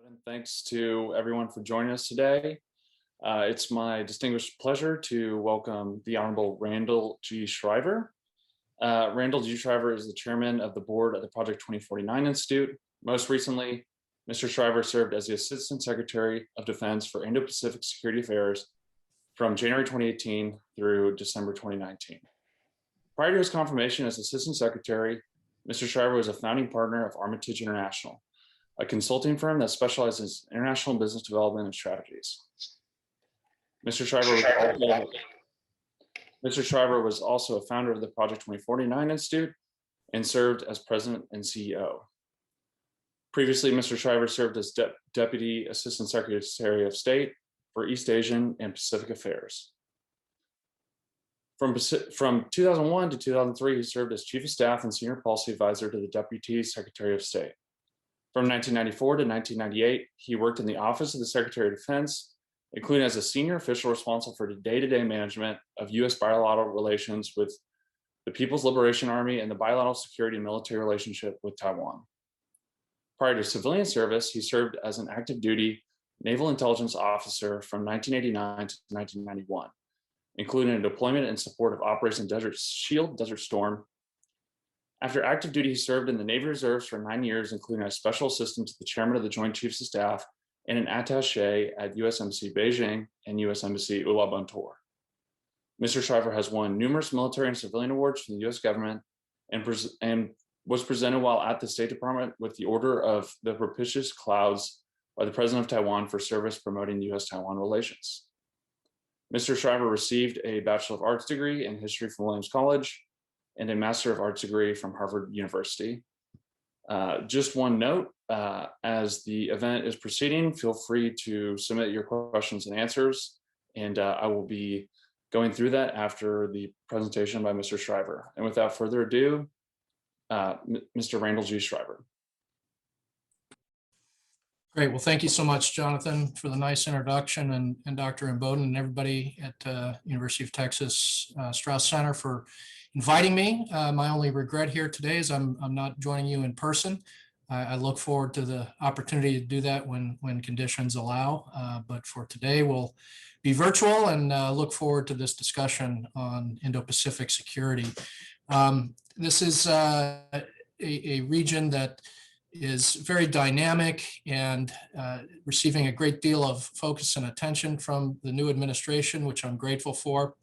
And thanks to everyone for joining us today. It's my distinguished pleasure to welcome the Honorable Randall G. Schriver. Randall G. Schriver is the chairman of the board of the Project 2049 Institute. Most recently, Mr. Schriver served as the Assistant Secretary of Defense for Indo-Pacific Security Affairs from January 2018 through December 2019. Prior to his confirmation as Assistant Secretary, Mr. Schriver was a founding partner of Armitage International, a consulting firm that specializes in international business development and strategies. Mr. Schriver was also a founder of the Project 2049 Institute and served as president and CEO. Previously, Mr. Schriver served as Deputy Assistant Secretary of State for East Asian and Pacific Affairs. From 2001 to 2003, he served as Chief of Staff and Senior Policy Advisor to the Deputy Secretary of State. From 1994 to 1998, he worked in the Office of the Secretary of Defense, including as a senior official responsible for the day-to-day management of U.S. bilateral relations with the People's Liberation Army and the bilateral security and military relationship with Taiwan. Prior to civilian service, he served as an active duty naval intelligence officer from 1989 to 1991, including a deployment in support of Operation Desert Shield, Desert Storm. After active duty, he served in the Navy Reserves for 9 years, including as special assistant to the chairman of the Joint Chiefs of Staff and an attaché at U.S. Embassy Beijing and U.S. Embassy Ulaanbaatar. Mr. Schriver has won numerous military and civilian awards from the U.S. government and was presented while at the State Department with the Order of the Propitious Clouds by the President of Taiwan for service promoting U.S.-Taiwan relations. Mr. Schriver received a Bachelor of Arts degree in history from Williams College and a Master of Arts degree from Harvard University. Just one note, as the event is proceeding, feel free to submit your questions and answers, and I will be going through that after the presentation by Mr. Schriver. And without further ado, Mr. Randall G. Schriver. Great. Well, thank you so much, Jonathan, for the nice introduction, and Dr. Imboden and everybody at University of Texas Strauss Center for inviting me. My only regret here today is I'm not joining you in person. I look forward to the opportunity to do that when conditions allow. But for today, we'll be virtual and look forward to this discussion on Indo-Pacific security. This is a region that is very dynamic and receiving a great deal of focus and attention from the new administration, which I'm grateful for.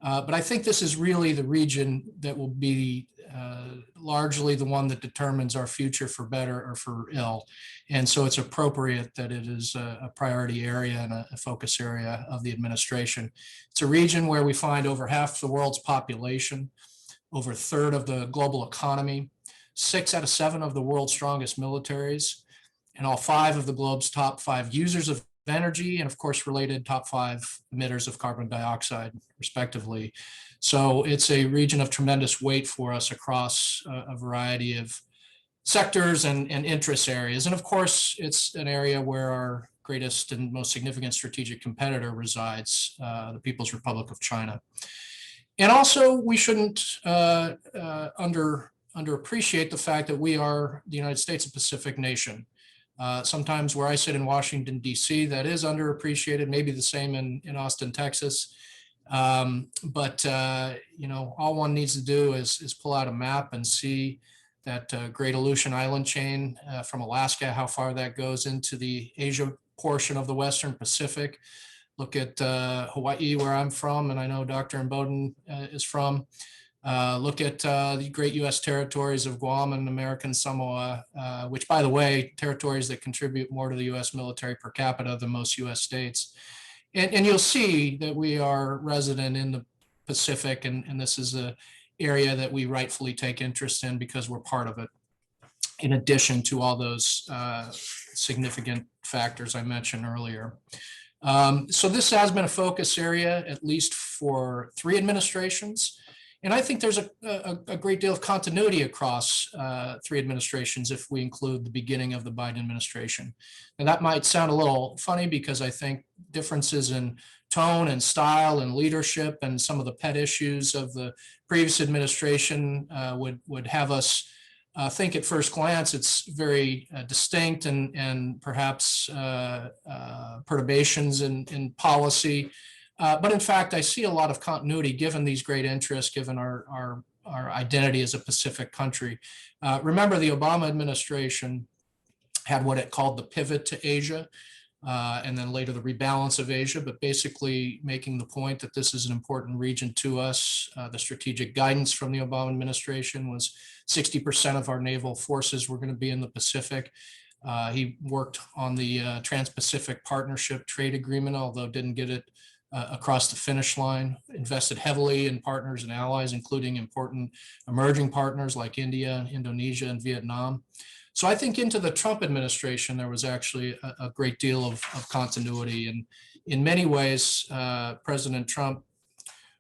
But I think this is really the region that will be largely the one that determines our future for better or for ill. And so it's appropriate that it is a priority area and a focus area of the administration. It's a region where we find over half the world's population, over a third of the global economy, 6 out of 7 of the world's strongest militaries, and all 5 of the globe's top 5 users of energy, and of course related top 5 emitters of carbon dioxide, respectively. So it's a region of tremendous weight for us across a variety of sectors and interest areas. And of course, it's an area where our greatest and most significant strategic competitor resides, the People's Republic of China. And also, we shouldn't underappreciate the fact that we are the United States, a Pacific nation. Sometimes where I sit in Washington, D.C., that is underappreciated, maybe the same in Austin, Texas. But you know, all one needs to do is pull out a map and see that Great Aleutian Island chain from Alaska, how far that goes into the Asia portion of the Western Pacific. Look at Hawaii, where I'm from, and I know Dr. Imboden is from. Look at the great U.S. territories of Guam and American Samoa, which, by the way, territories that contribute more to the U.S. military per capita than most U.S. states. And you'll see that we are resident in the Pacific, and this is an area that we rightfully take interest in because we're part of it, in addition to all those significant factors I mentioned earlier. So this has been a focus area, at least for 3 administrations. And I think there's a great deal of continuity across 3 administrations if we include the beginning of the Biden administration. And that might sound a little funny because I think differences in tone and style and leadership and some of the pet issues of the previous administration would have us think at first glance it's very distinct and perhaps perturbations in policy. But in fact, I see a lot of continuity given these great interests, given our identity as a Pacific country. Remember, the Obama administration had what it called the pivot to Asia, and then later the rebalance of Asia, but basically making the point that this is an important region to us. The strategic guidance from the Obama administration was 60% of our naval forces were going to be in the Pacific. He worked on the Trans-Pacific Partnership Trade Agreement, although didn't get it across the finish line, invested heavily in partners and allies, including important emerging partners like India, Indonesia, and Vietnam. So I think into the Trump administration, there was actually a great deal of continuity. And in many ways, President Trump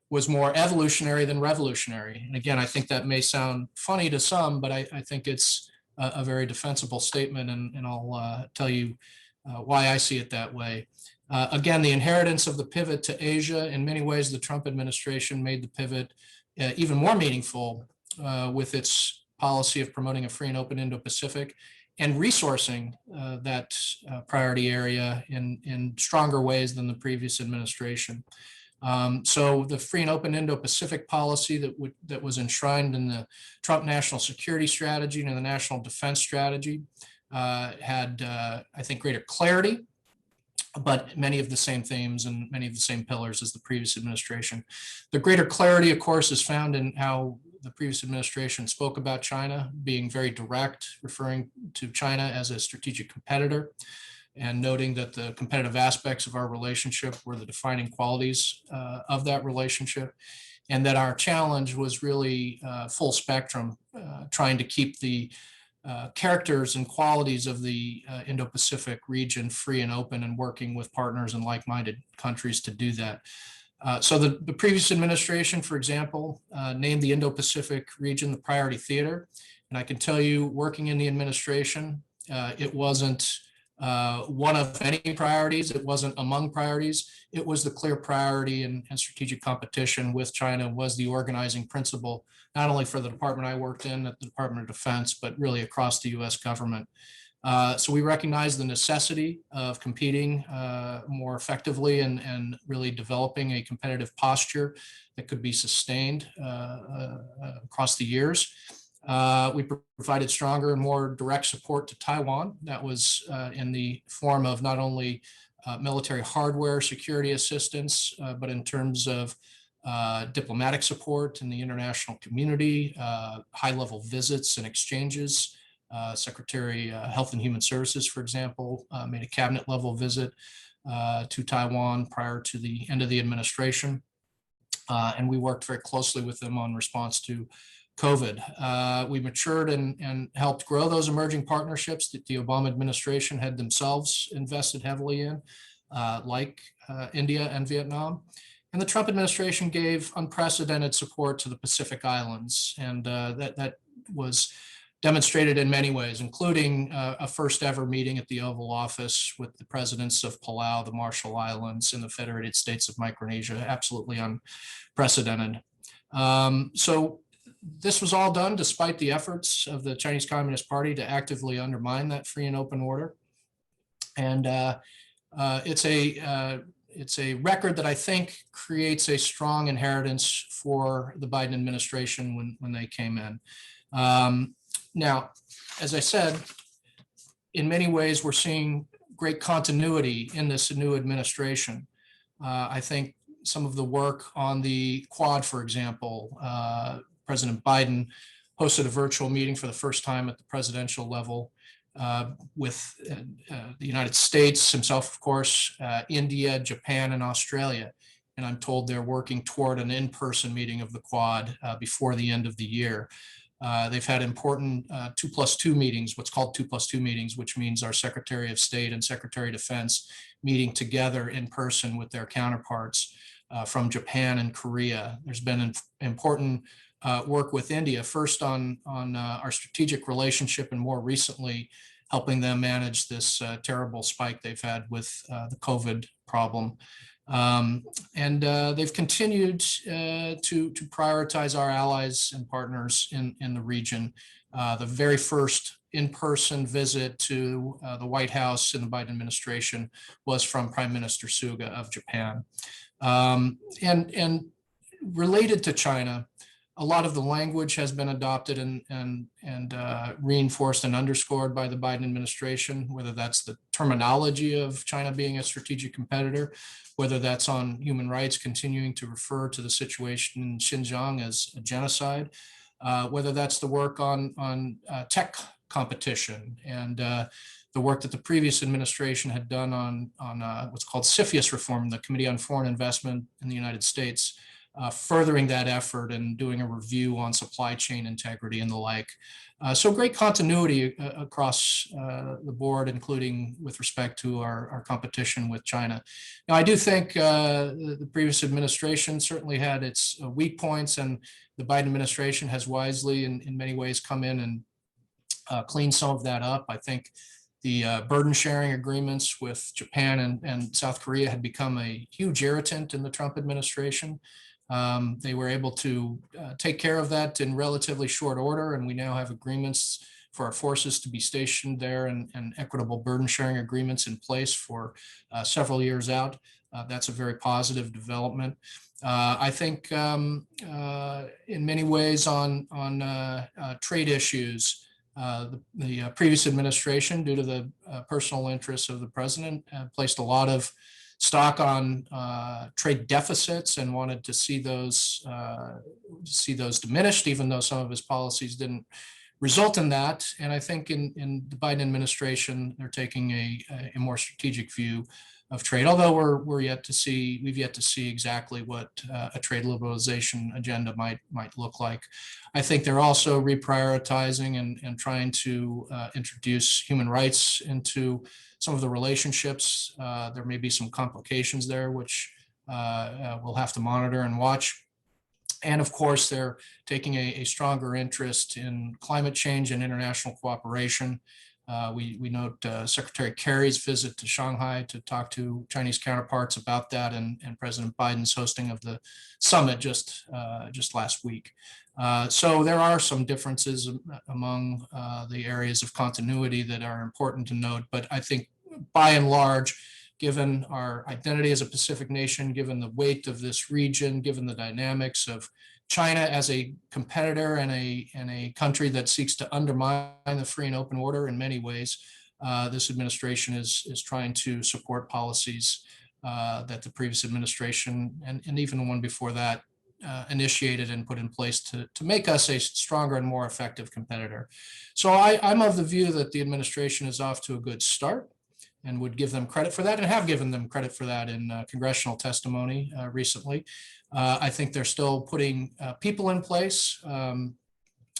was more evolutionary than revolutionary. And again, I think that may sound funny to some, but I think it's a very defensible statement, and I'll tell you why I see it that way. Again, the inheritance of the pivot to Asia, in many ways, the Trump administration made the pivot even more meaningful with its policy of promoting a free and open Indo-Pacific and resourcing that priority area in stronger ways than the previous administration. So the free and open Indo-Pacific policy that was enshrined in the Trump National Security Strategy and the National Defense Strategy had, I think, greater clarity, but many of the same themes and many of the same pillars as the previous administration. The greater clarity, of course, is found in how the previous administration spoke about China, being very direct, referring to China as a strategic competitor, and noting that the competitive aspects of our relationship were the defining qualities of that relationship, and that our challenge was really full spectrum, trying to keep the characters and qualities of the Indo-Pacific region free and open, and working with partners and like-minded countries to do that. So the previous administration, for example, named the Indo-Pacific region the priority theater. And I can tell you, working in the administration, it wasn't one of many priorities. It wasn't among priorities. It was the clear priority, and strategic competition with China was the organizing principle, not only for the department I worked in at the Department of Defense, but really across the US government. So we recognize the necessity of competing more effectively and really developing a competitive posture that could be sustained across the years. We provided stronger and more direct support to Taiwan. That was in the form of not only military hardware, security assistance, but in terms of diplomatic support in the international community, high-level visits and exchanges. Secretary Health and Human Services, for example, made a cabinet-level visit to Taiwan prior to the end of the administration. And we worked very closely with them on response to COVID. We matured and helped grow those emerging partnerships that the Obama administration had themselves invested heavily in, like India and Vietnam. And the Trump administration gave unprecedented support to the Pacific Islands. And that was demonstrated in many ways, including a first ever meeting at the Oval Office with the presidents of Palau, the Marshall Islands, and the Federated States of Micronesia. Absolutely unprecedented. So this was all done despite the efforts of the Chinese Communist Party to actively undermine that free and open order. And it's a record that I think creates a strong inheritance for the Biden administration when they came in. Now, as I said, in many ways, we're seeing great continuity in this new administration. I think some of the work on the Quad, for example, President Biden hosted a virtual meeting for the first time at the presidential level with the United States himself, of course, India, Japan, and Australia. And I'm told they're working toward an in-person meeting of the Quad before the end of the year. They've had important 2+2 meetings, what's called 2+2 meetings, which means our Secretary of State and Secretary of Defense meeting together in person with their counterparts from Japan and Korea. There's been important work with India, first on our strategic relationship, and more recently helping them manage this terrible spike they've had with the COVID problem. And they've continued to prioritize our allies and partners in the region, The very first in-person visit to the White House in the Biden administration was from Prime Minister Suga of Japan. And related to China, a lot of the language has been adopted and reinforced and underscored by the Biden administration, whether that's the terminology of China being a strategic competitor, whether that's on human rights, continuing to refer to the situation in Xinjiang as a genocide, whether that's the work on tech competition and the work that the previous administration had done on what's called CFIUS reform, the Committee on Foreign Investment in the United States, furthering that effort and doing a review on supply chain integrity and the like. So great continuity across the board, including with respect to our competition with China. Now, I do think the previous administration certainly had its weak points, and the Biden administration has wisely, in many ways, come in and cleaned some of that up. I think the burden sharing agreements with Japan and South Korea had become a huge irritant in the Trump administration. They were able to take care of that in relatively short order, and we now have agreements for our forces to be stationed there and equitable burden sharing agreements in place for several years out. That's a very positive development. I think in many ways on trade issues, the previous administration, due to the personal interests of the president, placed a lot of stock on trade deficits and wanted to see those diminished, even though some of his policies didn't result in that. And I think in the Biden administration, they're taking a more strategic view of trade, although we've yet to see exactly what a trade liberalization agenda might look like. I think they're also reprioritizing and trying to introduce human rights into some of the relationships. There may be some complications there, which we'll have to monitor and watch. And of course, they're taking a stronger interest in climate change and international cooperation. We note Secretary Kerry's visit to Shanghai to talk to Chinese counterparts about that, and President Biden's hosting of the summit just last week. So there are some differences among the areas of continuity that are important to note, but I think by and large, given our identity as a Pacific nation, given the weight of this region, given the dynamics of China as a competitor and a country that seeks to undermine the free and open order in many ways, this administration is trying to support policies that the previous administration and even the one before that initiated and put in place to make us a stronger and more effective competitor. So I'm of the view that the administration is off to a good start and would give them credit for that, and have given them credit for that in congressional testimony recently. I think they're still putting people in place.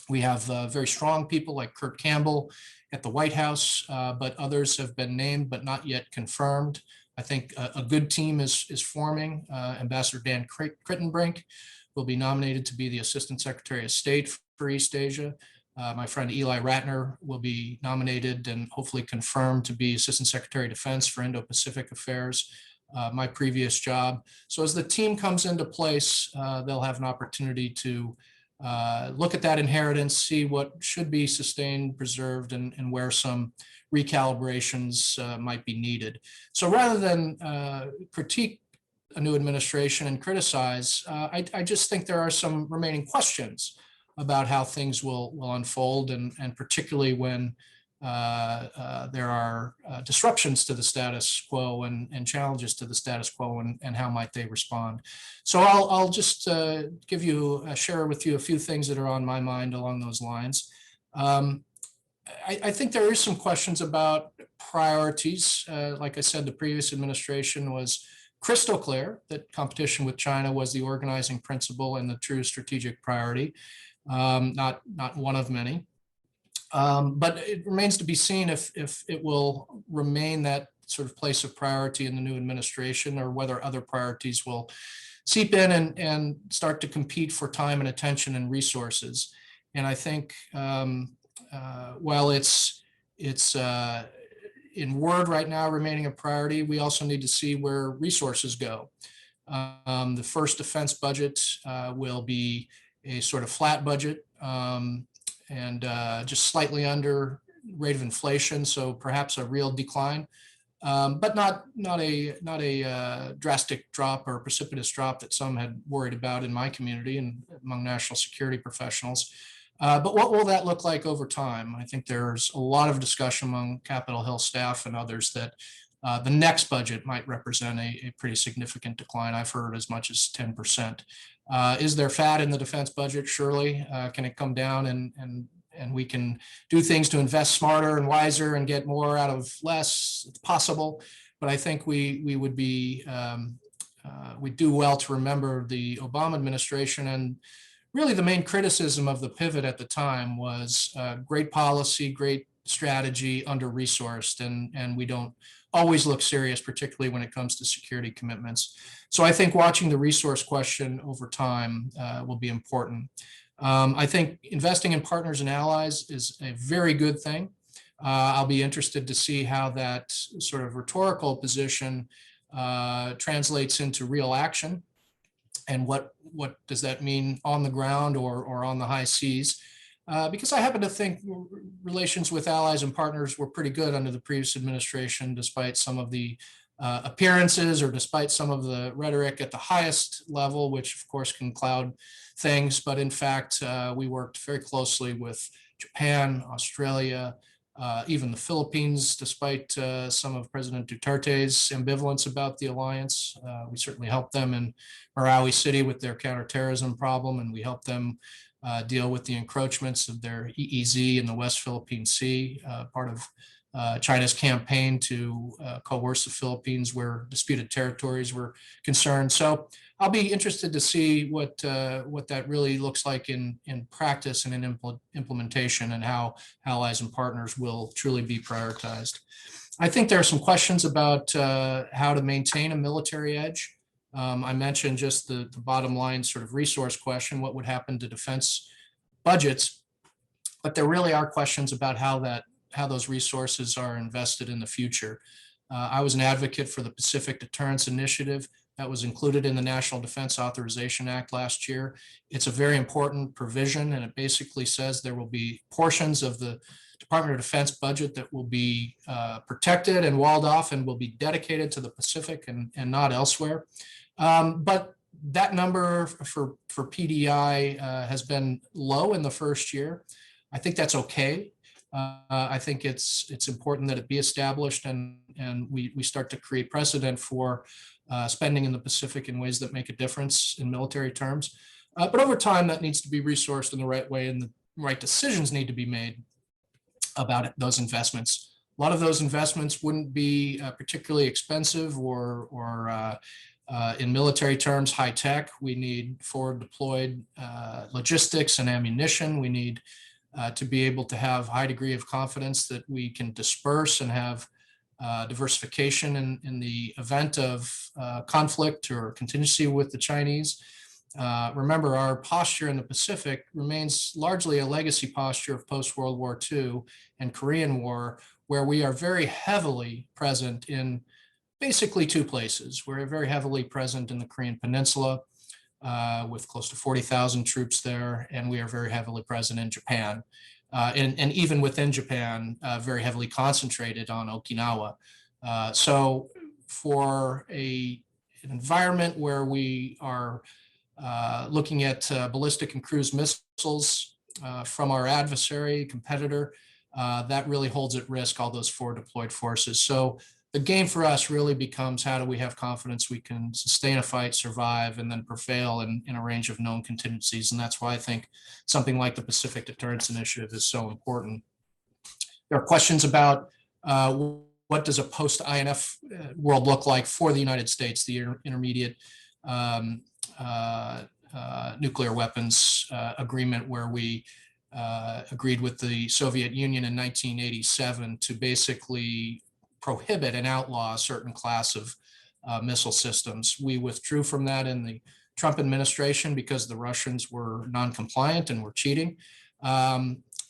We have very strong people like Kurt Campbell at the White House, but others have been named but not yet confirmed. I think a good team is forming. Ambassador Dan Crittenbrink will be nominated to be the Assistant Secretary of State for East Asia. My friend Eli Ratner will be nominated and hopefully confirmed to be Assistant Secretary of Defense for Indo-Pacific Affairs, my previous job. So as the team comes into place, they'll have an opportunity to look at that inheritance, see what should be sustained, preserved, and where some recalibrations might be needed. So rather than critique a new administration and criticize, I just think there are some remaining questions about how things will unfold, and particularly when there are disruptions to the status quo and challenges to the status quo, and how might they respond. So I'll just share with you a few things that are on my mind along those lines. I think there is some questions about priorities. Like I said, the previous administration was crystal clear that competition with China was the organizing principle and the true strategic priority. Not one of many, but it remains to be seen if it will remain that sort of place of priority in the new administration, or whether other priorities will seep in and start to compete for time and attention and resources. And I think while it's in word right now remaining a priority, we also need to see where resources go. The first defense budget will be a sort of flat budget, just slightly under rate of inflation, so perhaps a real decline, but not a drastic drop or precipitous drop that some had worried about in my community and among national security professionals. But what will that look like over time? I think there's a lot of discussion among Capitol Hill staff and others that the next budget might represent a pretty significant decline. I've heard as much as 10%. Is there fat in the defense budget? Surely. Can it come down and we can do things to invest smarter and wiser and get more out of less? It's possible, but I think we would be, we do well to remember the Obama administration, and really the main criticism of the pivot at the time was great policy, great strategy, under-resourced, and we don't always look serious, particularly when it comes to security commitments. So I think watching the resource question over time will be important. I think investing in partners and allies is a very good thing. I'll be interested to see how that sort of rhetorical position translates into real action, and what does that mean on the ground or on the high seas. Because I happen to think relations with allies and partners were pretty good under the previous administration, despite some of the appearances or despite some of the rhetoric at the highest level, which of course can cloud things. But in fact, we worked very closely with Japan, Australia, even the Philippines, despite some of President Duterte's ambivalence about the alliance. We certainly helped them in Marawi City with their counterterrorism problem, and we helped them deal with the encroachments of their EEZ in the West Philippine Sea, part of China's campaign to coerce the Philippines where disputed territories were concerned. So I'll be interested to see what that really looks like in practice and in implementation, and how allies and partners will truly be prioritized. I think there are some questions about how to maintain a military edge. I mentioned just the bottom line sort of resource question, what would happen to defense budgets, but there really are questions about how those resources are invested in the future. I was an advocate for the Pacific Deterrence Initiative that was included in the National Defense Authorization Act last year. It's a very important provision, and it basically says there will be portions of the Department of Defense budget that will be protected and walled off and will be dedicated to the Pacific and not elsewhere. But that number for PDI has been low in the first year. I think that's okay. I think it's important that it be established, and we start to create precedent for spending in the Pacific in ways that make a difference in military terms. But over time, that needs to be resourced in the right way, and the right decisions need to be made about those investments. A lot of those investments wouldn't be particularly expensive or in military terms, high tech. We need forward deployed logistics and ammunition. We need to be able to have high degree of confidence that we can disperse and have diversification in the event of conflict or contingency with the Chinese. Remember, our posture in the Pacific remains largely a legacy posture of post-World War II and Korean War, where we are very heavily present in basically two places. We're very heavily present in the Korean Peninsula with close to 40,000 troops there, and we are very heavily present in Japan. And even within Japan, very heavily concentrated on Okinawa. So for an environment where we are looking at ballistic and cruise missiles from our adversary, competitor, that really holds at risk all those forward deployed forces. So the game for us really becomes, how do we have confidence we can sustain a fight, survive, and then prevail in a range of known contingencies. And that's why I think something like the Pacific Deterrence Initiative is so important. There are questions about what does a post-INF world look like for the United States, the intermediate nuclear weapons agreement, where we agreed with the Soviet Union in 1987 to basically prohibit and outlaw a certain class of missile systems. We withdrew from that in the Trump administration because the Russians were non-compliant and were cheating.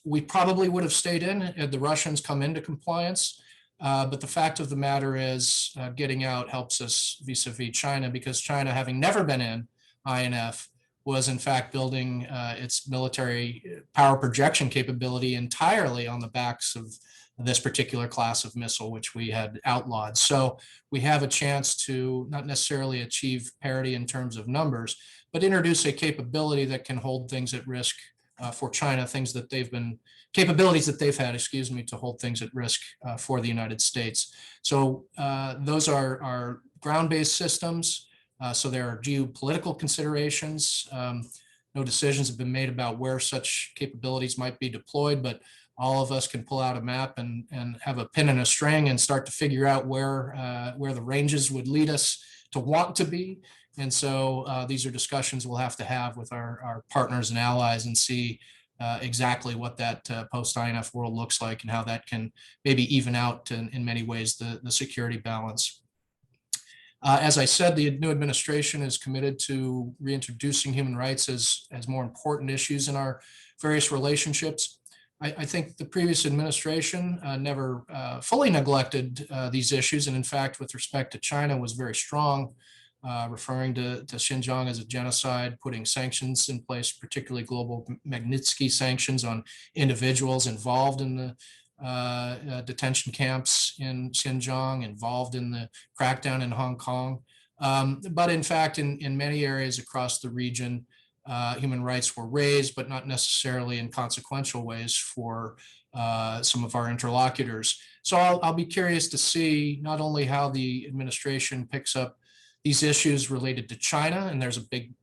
We probably would have stayed in had the Russians come into compliance. But the fact of the matter is getting out helps us vis-a-vis China, because China, having never been in INF, was in fact building its military power projection capability entirely on the backs of this particular class of missile, which we had outlawed. So we have a chance to not necessarily achieve parity in terms of numbers, but introduce a capability that can hold things at risk for China, capabilities that they've had, to hold things at risk for the United States. So those are ground-based systems. So there are geopolitical considerations. No decisions have been made about where such capabilities might be deployed, but all of us can pull out a map and have a pin and a string and start to figure out where the ranges would lead us to want to be. And so these are discussions we'll have to have with our partners and allies and see exactly what that post-INF world looks like and how that can maybe even out in many ways the security balance. As I said, the new administration is committed to reintroducing human rights as more important issues in our various relationships. I think the previous administration never fully neglected these issues, and in fact, with respect to China, was very strong, referring to Xinjiang as a genocide, putting sanctions in place, particularly global Magnitsky sanctions on individuals involved in the detention camps in Xinjiang, involved in the crackdown in Hong Kong. But in fact, in many areas across the region, human rights were raised, but not necessarily in consequential ways for some of our interlocutors. So I'll be curious to see not only how the administration picks up these issues related to China, and there's a big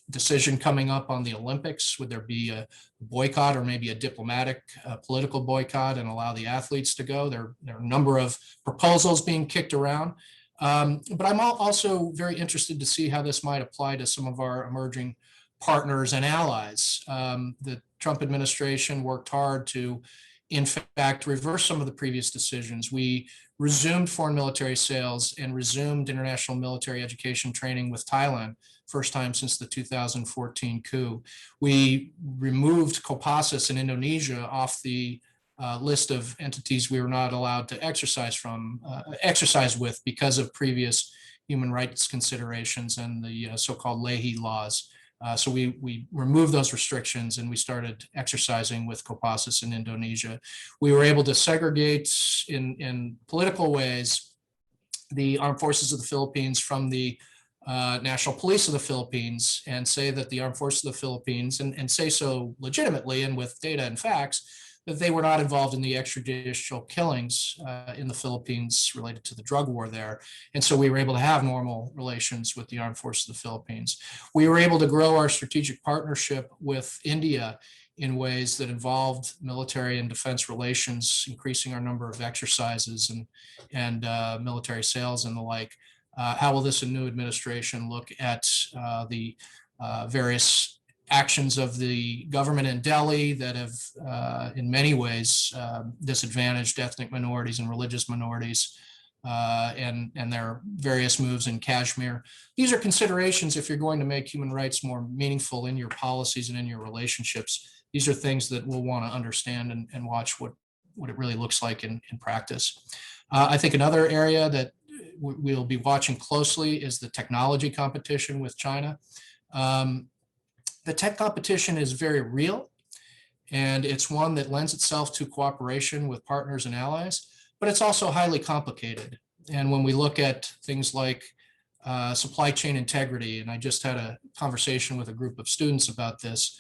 decision coming up on the Olympics. Would there be a boycott or maybe a diplomatic political boycott and allow the athletes to go? There are a number of proposals being kicked around. But I'm also very interested to see how this might apply to some of our emerging partners and allies. The Trump administration worked hard to, in fact, reverse some of the previous decisions. We resumed foreign military sales and resumed international military education training with Thailand, first time since the 2014 coup. We removed Kopassus in Indonesia off the list of entities we were not allowed to exercise with because of previous human rights considerations and the so-called Leahy laws. So we removed those restrictions and we started exercising with Kopassus in Indonesia. We were able to segregate in political ways the armed forces of the Philippines from the National Police of the Philippines and say that the armed forces of the Philippines, and say so legitimately and with data and facts, that they were not involved in the extrajudicial killings in the Philippines related to the drug war there. And so we were able to have normal relations with the armed forces of the Philippines. We were able to grow our strategic partnership with India in ways that involved military and defense relations, increasing our number of exercises and military sales and the like. How will this new administration look at the various actions of the government in Delhi that have in many ways disadvantaged ethnic minorities and religious minorities and their various moves in Kashmir? These are considerations if you're going to make human rights more meaningful in your policies and in your relationships. These are things that we'll want to understand and watch what it really looks like in practice. I think another area that we'll be watching closely is the technology competition with China. The tech competition is very real, and it's one that lends itself to cooperation with partners and allies, but it's also highly complicated. And when we look at things like supply chain integrity, and I just had a conversation with a group of students about this,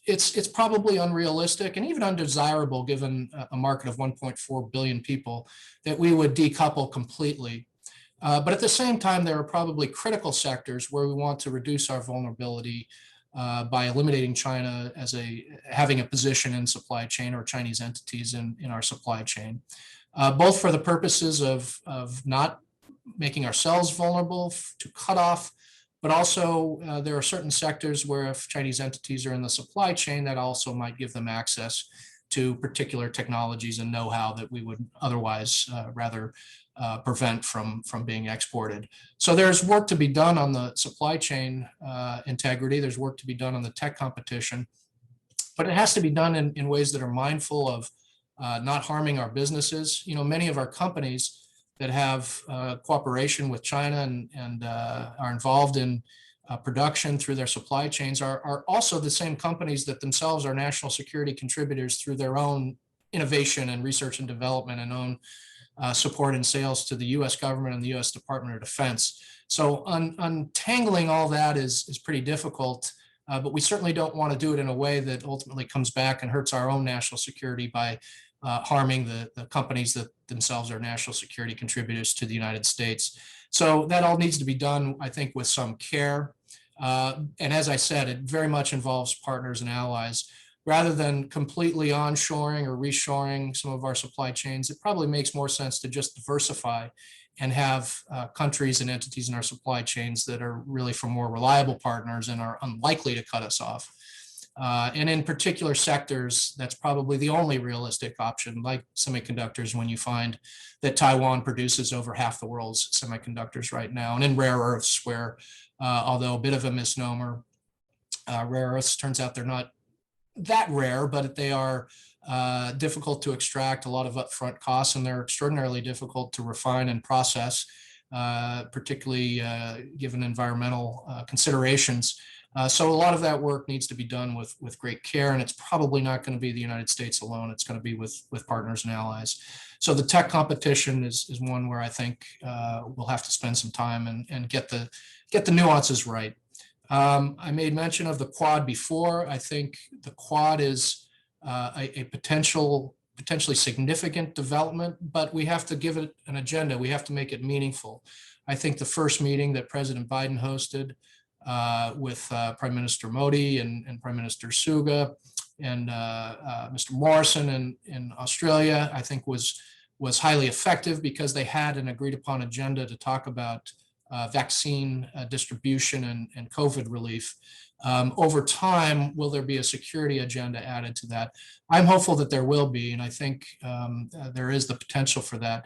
it's probably unrealistic and even undesirable given a market of 1.4 billion people that we would decouple completely. But at the same time, there are probably critical sectors where we want to reduce our vulnerability by eliminating China as having a position in supply chain or Chinese entities in our supply chain, both for the purposes of not making ourselves vulnerable to cutoff, but also there are certain sectors where if Chinese entities are in the supply chain, that also might give them access to particular technologies and know-how that we would otherwise rather prevent from being exported. So there's work to be done on the supply chain integrity. There's work to be done on the tech competition, but it has to be done in ways that are mindful of not harming our businesses. You know, many of our companies that have cooperation with China and are involved in production through their supply chains are also the same companies that themselves are national security contributors through their own innovation and research and development and own support and sales to the US government and the US Department of Defense. So untangling all that is pretty difficult, but we certainly don't want to do it in a way that ultimately comes back and hurts our own national security by harming the companies that themselves are national security contributors to the United States. So that all needs to be done, I think, with some care. And as I said, it very much involves partners and allies. Rather than completely onshoring or reshoring some of our supply chains, it probably makes more sense to just diversify and have countries and entities in our supply chains that are really from more reliable partners and are unlikely to cut us off. And in particular sectors, that's probably the only realistic option, like semiconductors, when you find that Taiwan produces over half the world's semiconductors right now, and in rare earths, where although a bit of a misnomer, rare earths turns out they're not that rare, but they are difficult to extract, a lot of upfront costs, and they're extraordinarily difficult to refine and process, particularly given environmental considerations. So a lot of that work needs to be done with great care, and it's probably not going to be the United States alone. It's going to be with partners and allies. So the tech competition is one where I think we'll have to spend some time and get the nuances right. I made mention of the Quad before. I think the Quad is a potentially significant development, but we have to give it an agenda. We have to make it meaningful. I think the first meeting that President Biden hosted with Prime Minister Modi and Prime Minister Suga and Mr. Morrison in Australia, I think was highly effective because they had an agreed upon agenda to talk about vaccine distribution and COVID relief. Over time, will there be a security agenda added to that? I'm hopeful that there will be, and I think there is the potential for that.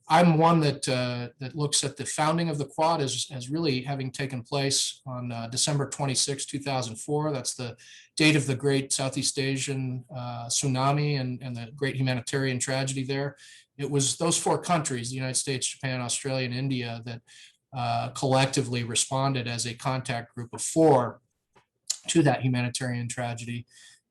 I'm one that looks at the founding of the Quad as really having taken place on December 26, 2004. That's the date of the great Southeast Asian tsunami and the great humanitarian tragedy there. It was those four countries, the United States, Japan, Australia, and India, that collectively responded as a contact group of four to that humanitarian tragedy.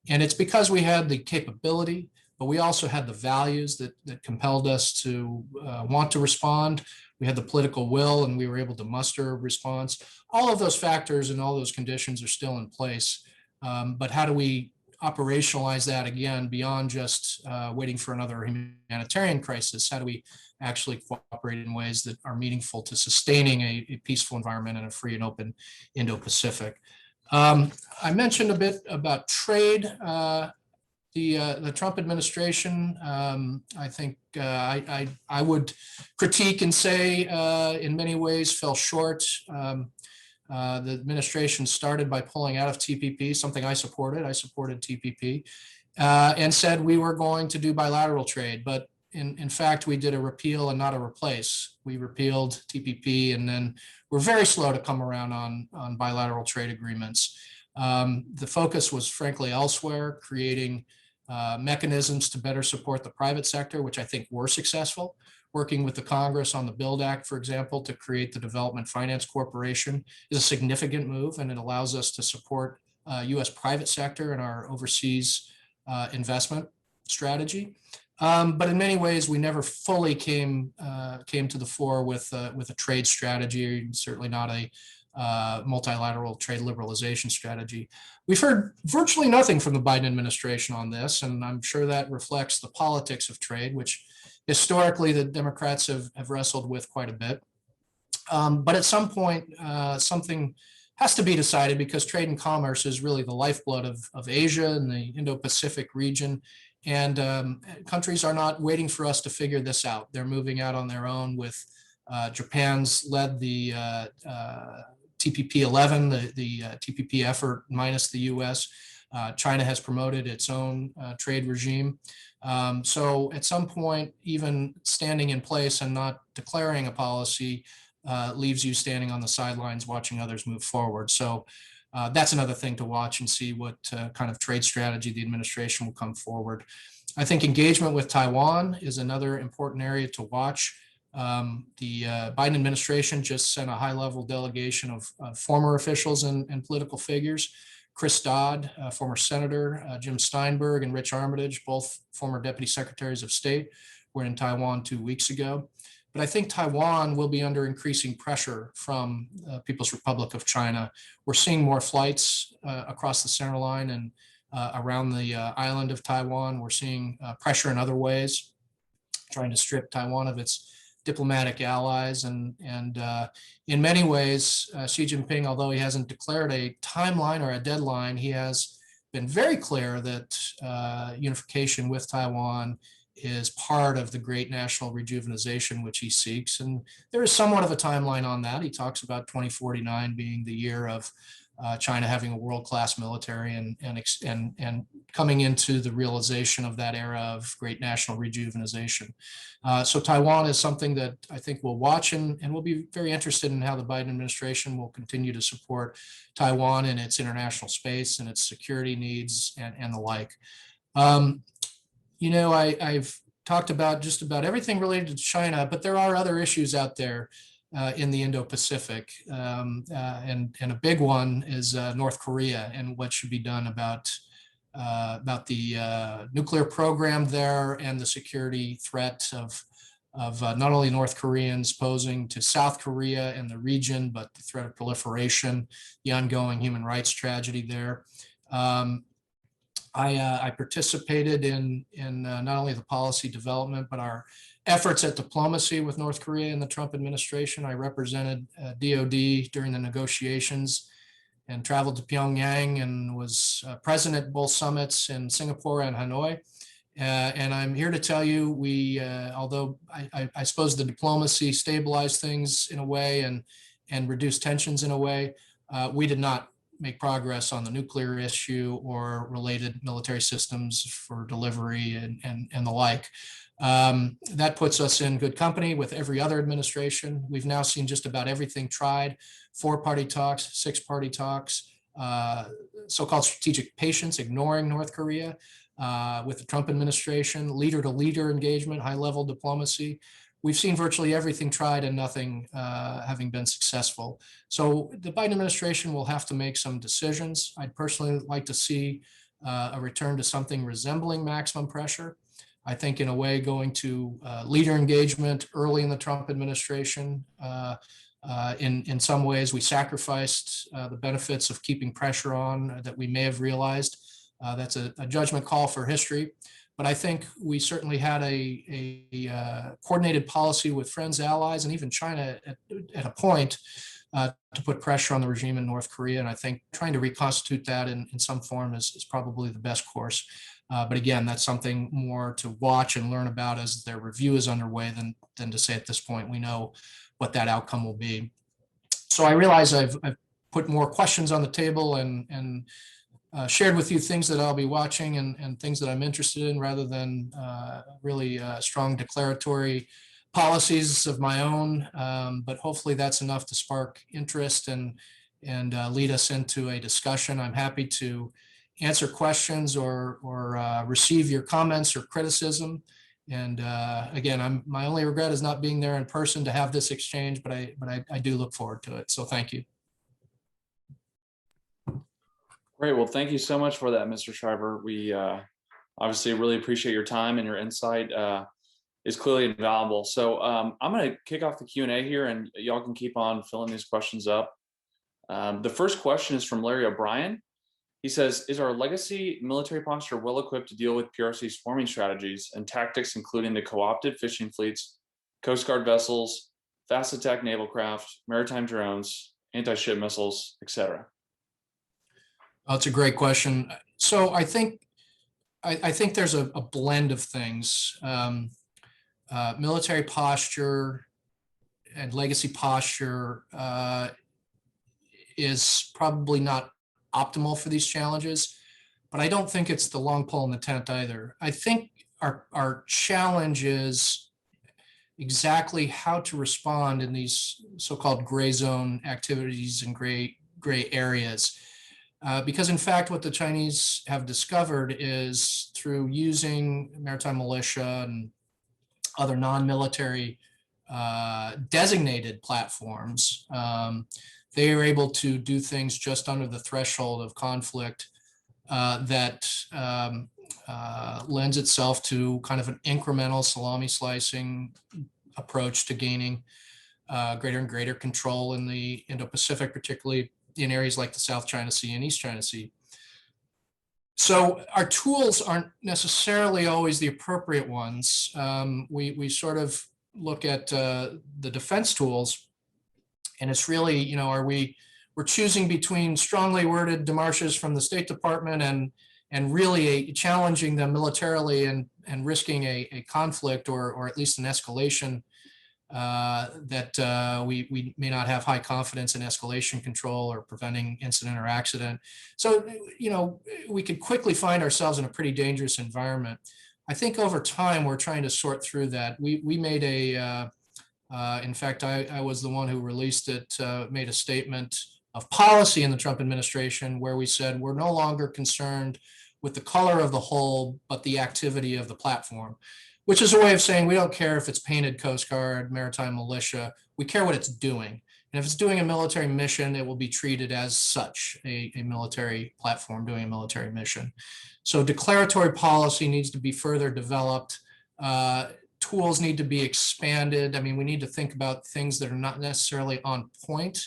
And it's because we had the capability, but we also had the values that compelled us to want to respond. We had the political will, and we were able to muster a response. All of those factors and all those conditions are still in place. But how do we operationalize that again beyond just waiting for another humanitarian crisis? How do we actually cooperate in ways that are meaningful to sustaining a peaceful environment and a free and open Indo-Pacific? I mentioned a bit about trade. The Trump administration, I think I would critique and say in many ways fell short. The administration started by pulling out of TPP, something I supported. I supported TPP, and said we were going to do bilateral trade. But in fact, we did a repeal and not a replace. We repealed TPP, and then we're very slow to come around on bilateral trade agreements. The focus was frankly elsewhere, creating mechanisms to better support the private sector, which I think were successful. Working with the Congress on the BUILD Act, for example, to create the Development Finance Corporation is a significant move, and it allows us to support U.S. private sector in our overseas investment strategy. But in many ways, we never fully came to the fore with a trade strategy, certainly not a multilateral trade liberalization strategy. We've heard virtually nothing from the Biden administration on this, and I'm sure that reflects the politics of trade, which historically the Democrats have wrestled with quite a bit. But at some point, something has to be decided, because trade and commerce is really the lifeblood of Asia and the Indo-Pacific region. And countries are not waiting for us to figure this out. They're moving out on their own with Japan's led the TPP-11, the TPP effort minus the US. China has promoted its own trade regime. So at some point, even standing in place and not declaring a policy leaves you standing on the sidelines watching others move forward. So that's another thing to watch and see what kind of trade strategy the administration will come forward. I think engagement with Taiwan is another important area to watch. The Biden administration just sent a high-level delegation of former officials and political figures. Chris Dodd, former senator, Jim Steinberg and Rich Armitage, both former deputy secretaries of state, were in Taiwan 2 weeks ago. But I think Taiwan will be under increasing pressure from People's Republic of China. We're seeing more flights across the center line and around the island of Taiwan. We're seeing pressure in other ways, trying to strip Taiwan of its diplomatic allies. And in many ways, Xi Jinping, although he hasn't declared a timeline or a deadline, he has been very clear that unification with Taiwan is part of the great national rejuvenization which he seeks. And there is somewhat of a timeline on that. He talks about 2049 being the year of China having a world-class military and coming into the realization of that era of great national rejuvenization. So Taiwan is something that I think we'll watch, and we'll be very interested in how the Biden administration will continue to support Taiwan in its international space and its security needs and the like. I've talked about just about everything related to China, but there are other issues out there in the Indo-Pacific. And a big one is North Korea and what should be done about the nuclear program there and the security threat of not only North Koreans posing to South Korea and the region, but the threat of proliferation, the ongoing human rights tragedy there. I participated in not only the policy development, but our efforts at diplomacy with North Korea in the Trump administration. I represented DOD during the negotiations and traveled to Pyongyang and was present at both summits in Singapore and Hanoi. And I'm here to tell you, although I suppose the diplomacy stabilized things in a way and reduced tensions in a way, we did not make progress on the nuclear issue or related military systems for delivery and the like. That puts us in good company with every other administration. We've now seen just about everything tried: 4-party talks, 6-party talks, so-called strategic patience, ignoring North Korea with the Trump administration, leader-to-leader engagement, high-level diplomacy. We've seen virtually everything tried and nothing having been successful. So the Biden administration will have to make some decisions. I'd personally like to see a return to something resembling maximum pressure. I think in a way going to leader engagement early in the Trump administration. In some ways, we sacrificed the benefits of keeping pressure on that we may have realized. That's a judgment call for history. But I think we certainly had a coordinated policy with friends, allies, and even China at a point to put pressure on the regime in North Korea. And I think trying to reconstitute that in some form is probably the best course. But again, that's something more to watch and learn about as their review is underway than to say at this point we know what that outcome will be. So I realize I've put more questions on the table and shared with you things that I'll be watching and things that I'm interested in, rather than really strong declaratory policies of my own. But hopefully that's enough to spark interest and lead us into a discussion. I'm happy to answer questions or receive your comments or criticism. And again, my only regret is not being there in person to have this exchange, but I do look forward to it. So thank you. Great. Well, thank you so much for that, Mr. Schriver. We obviously really appreciate your time, and your insight is clearly invaluable. So I'm going to kick off the Q&A here, and y'all can keep on filling these questions up. The first question is from Larry O'Brien. He says, is our legacy military posture well equipped to deal with PRC's forming strategies and tactics, including the co-opted fishing fleets, Coast Guard vessels, fast attack naval craft, maritime drones, anti-ship missiles, etc.? Oh, it's a great question. So I think there's a blend of things. Military posture and legacy posture is probably not optimal for these challenges, but I don't think it's the long pole in the tent either. I think our challenge is exactly how to respond in these so-called gray zone activities and gray areas. Because in fact, what the Chinese have discovered is through using maritime militia and other non-military designated platforms, they are able to do things just under the threshold of conflict that lends itself to kind of an incremental salami slicing approach to gaining greater and greater control in the Indo-Pacific, particularly in areas like the South China Sea and East China Sea. So our tools aren't necessarily always the appropriate ones. We sort of look at the defense tools, and it's really, you know, we're choosing between strongly worded demarches from the State Department and really challenging them militarily and risking a conflict or at least an escalation that we may not have high confidence in escalation control or preventing incident or accident. So, you know, we could quickly find ourselves in a pretty dangerous environment. I think over time, we're trying to sort through that. We made in fact, I was the one who released it, made a statement of policy in the Trump administration where we said we're no longer concerned with the color of the hull, but the activity of the platform, which is a way of saying we don't care if it's painted Coast Guard, maritime militia, we care what it's doing. And if it's doing a military mission, it will be treated as such, a military platform doing a military mission. So declaratory policy needs to be further developed. Tools need to be expanded. I mean, we need to think about things that are not necessarily on point.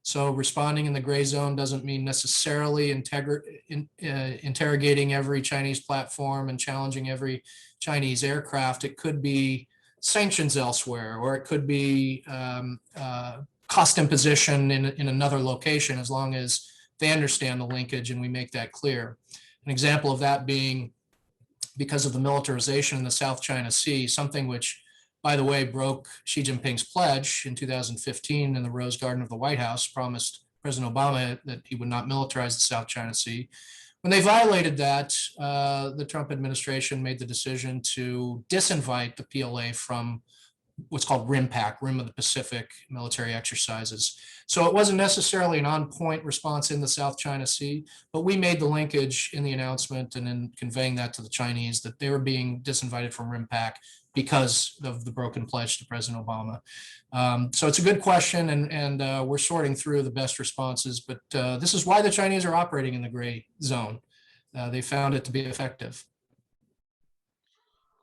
So responding in the gray zone doesn't mean necessarily interrogating every Chinese platform and challenging every Chinese aircraft. It could be sanctions elsewhere, or it could be cost imposition in another location, as long as they understand the linkage and we make that clear. An example of that being because of the militarization in the South China Sea, something which, by the way, broke Xi Jinping's pledge in 2015 in the Rose Garden of the White House, promised President Obama that he would not militarize the South China Sea. When they violated that, the Trump administration made the decision to disinvite the PLA from what's called RIMPAC, Rim of the Pacific military exercises. So it wasn't necessarily an on-point response in the South China Sea, but we made the linkage in the announcement and in conveying that to the Chinese that they were being disinvited from RIMPAC because of the broken pledge to President Obama. So it's a good question, and we're sorting through the best responses, but this is why the Chinese are operating in the gray zone. They found it to be effective.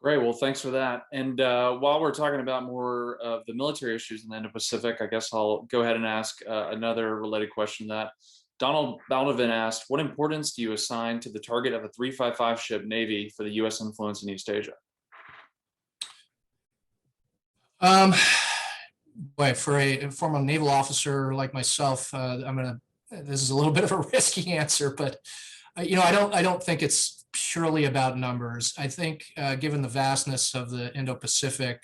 Great, well, thanks for that. And while we're talking about more of the military issues in the Indo-Pacific, I guess I'll go ahead and ask another related question that Donald Baldovan asked: what importance do you assign to the target of a 355 ship Navy for the U.S. influence in East Asia? Boy, for a former naval officer like myself, this is a little bit of a risky answer, but you know, I don't think it's purely about numbers. I think given the vastness of the Indo-Pacific,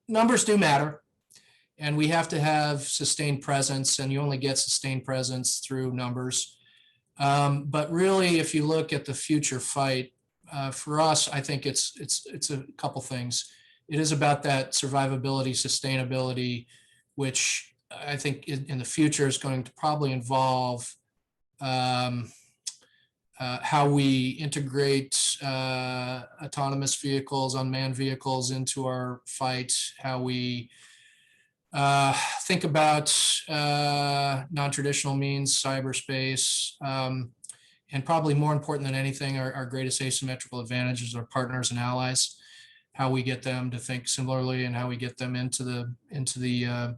numbers do matter, and we have to have sustained presence, and you only get sustained presence through numbers. But really, if you look at the future fight, for us, I think it's a couple things. It is about that survivability, sustainability, which I think in the future is going to probably involve how we integrate autonomous vehicles, unmanned vehicles into our fight, how we think about non-traditional means, cyberspace, and probably more important than anything, our greatest asymmetrical advantages are partners and allies, how we get them to think similarly and how we get them into the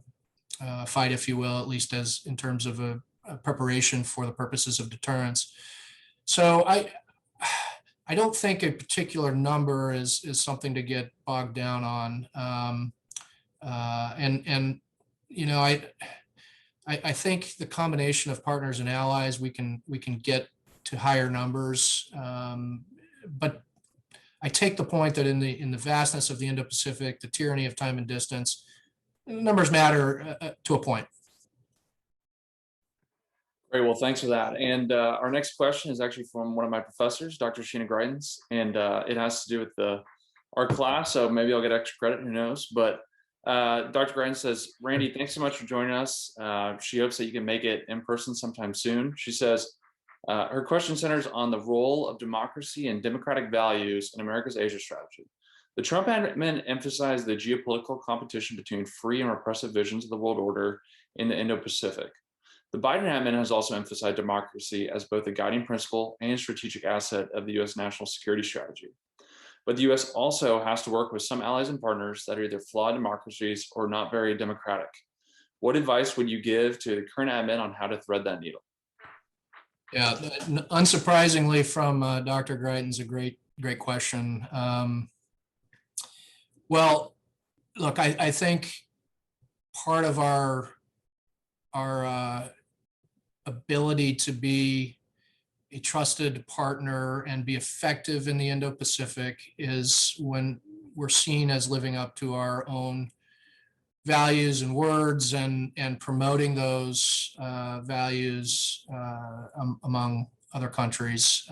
fight, if you will, at least as in terms of a preparation for the purposes of deterrence. So I don't think a particular number is something to get bogged down on. And you know, I think the combination of partners and allies, we can get to higher numbers. But I take the point that in the vastness of the Indo-Pacific, the tyranny of time and distance, numbers matter to a point. Great, well, thanks for that. And our next question is actually from one of my professors, Dr. Sheena Greitens, and it has to do with our class, so maybe I'll get extra credit, who knows. But Dr. Greitens says, Randy, thanks so much for joining us. She hopes that you can make it in person sometime soon. She says, her question centers on the role of democracy and democratic values in America's Asia strategy. The Trump admin emphasized the geopolitical competition between free and repressive visions of the world order in the Indo-Pacific. The Biden admin has also emphasized democracy as both a guiding principle and a strategic asset of the U.S. national security strategy. But the U.S. also has to work with some allies and partners that are either flawed democracies or not very democratic. What advice would you give to the current admin on how to thread that needle? Yeah, unsurprisingly from Dr. Greiten's a great question. Well, look, I think part of our ability to be a trusted partner and be effective in the Indo-Pacific is when we're seen as living up to our own values and words and promoting those values among other countries.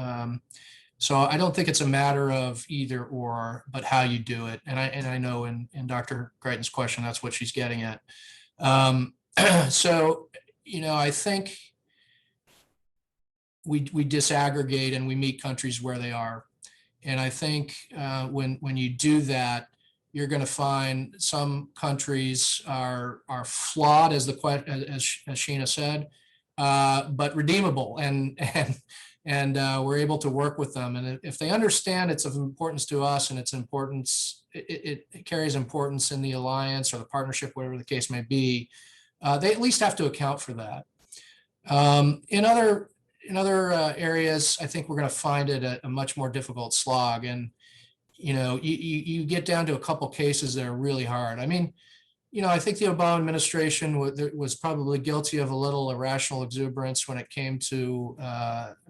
So I don't think it's a matter of either or, but how you do it. And I know in Dr. Greiten's question, that's what she's getting at. So, I think we disaggregate and we meet countries where they are. And I think when you do that, you're going to find some countries are flawed, as Sheena said, but redeemable, and we're able to work with them. And if they understand it's of importance to us and its importance, it carries importance in the alliance or the partnership, whatever the case may be, they at least have to account for that. In other areas, I think we're going to find it a much more difficult slog. And you get down to a couple cases that are really hard. I mean, I think the Obama administration was probably guilty of a little irrational exuberance when it came to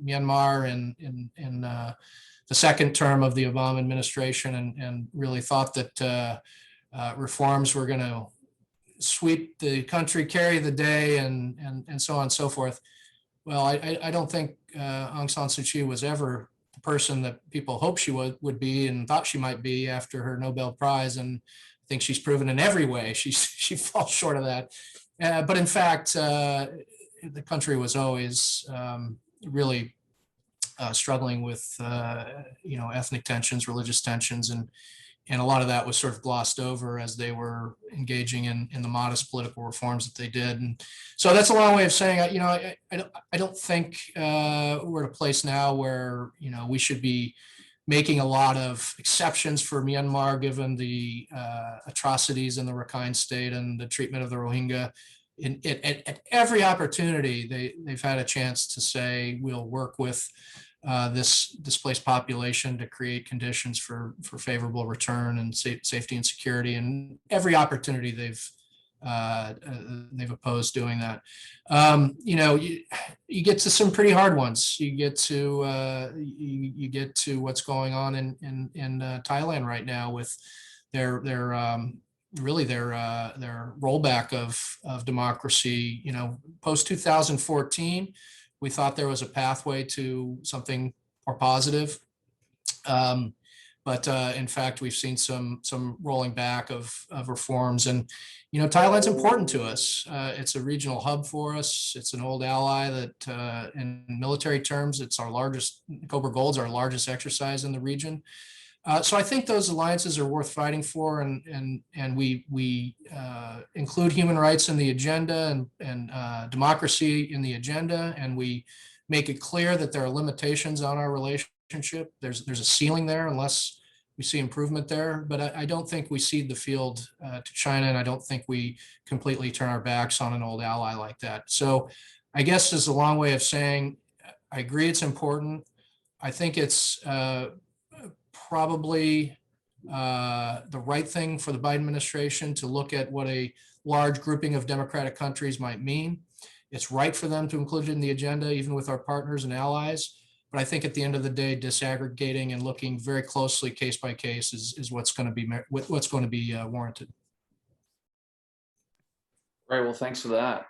Myanmar in the second term of the Obama administration, and really thought that reforms were going to sweep the country, carry the day, and so on and so forth. Well, I don't think Aung San Suu Kyi was ever the person that people hoped she would be and thought she might be after her Nobel Prize. And I think she's proven in every way she falls short of that. But in fact, the country was always really struggling with ethnic tensions, religious tensions, and a lot of that was sort of glossed over as they were engaging in the modest political reforms that they did. And so that's a long way of saying, I don't think we're at a place now where, we should be making a lot of exceptions for Myanmar, given the atrocities in the Rakhine State and the treatment of the Rohingya. At every opportunity, they've had a chance to say, we'll work with this displaced population to create conditions for favorable return and safety and security. And every opportunity they've opposed doing that. You get to some pretty hard ones. You get to what's going on in Thailand right now with their rollback of democracy. Post 2014. We thought there was a pathway to something more positive. But in fact, we've seen some rolling back of reforms. And, Thailand's important to us. It's a regional hub for us. It's an old ally that in military terms, it's our largest, Cobra Gold's our largest exercise in the region. So I think those alliances are worth fighting for, and we include human rights in the agenda and democracy in the agenda, and we make it clear that there are limitations on our relationship. There's a ceiling there unless we see improvement there, but I don't think we cede the field to China, and I don't think we completely turn our backs on an old ally like that. So I guess it's a long way of saying I agree it's important. I think it's probably the right thing for the Biden administration to look at what a large grouping of democratic countries might mean. It's right for them to include it in the agenda, even with our partners and allies. But I think at the end of the day, disaggregating and looking very closely case by case is what's going to be warranted. All right, well, thanks for that.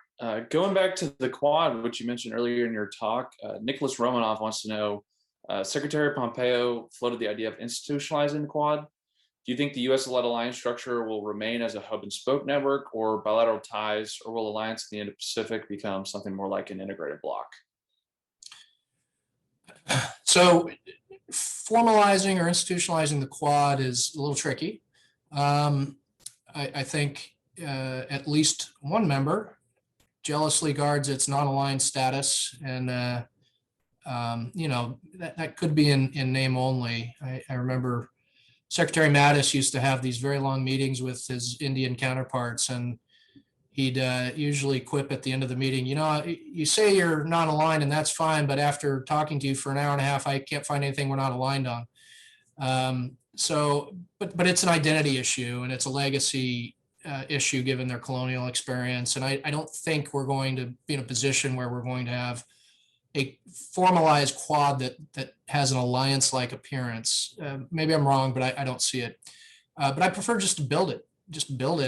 Going back to the Quad, which you mentioned earlier in your talk, Nicholas Romanov wants to know, Secretary Pompeo floated the idea of institutionalizing the Quad. Do you think the U.S.-led alliance structure will remain as a hub and spoke network or bilateral ties, or will alliance in the Indo-Pacific become something more like an integrated bloc? So formalizing or institutionalizing the Quad is a little tricky. I think at least one member jealously guards its non-aligned status, and that could be in name only. I remember Secretary Mattis used to have these very long meetings with his Indian counterparts, and he'd usually quip at the end of the meeting, you say you're not aligned and that's fine, but after talking to you for an hour and a half, I can't find anything we're not aligned on. But it's an identity issue, and it's a legacy issue given their colonial experience. And I don't think we're going to be in a position where we're going to have a formalized Quad that has an alliance-like appearance. Maybe I'm wrong, but I don't see it. But I prefer just to build it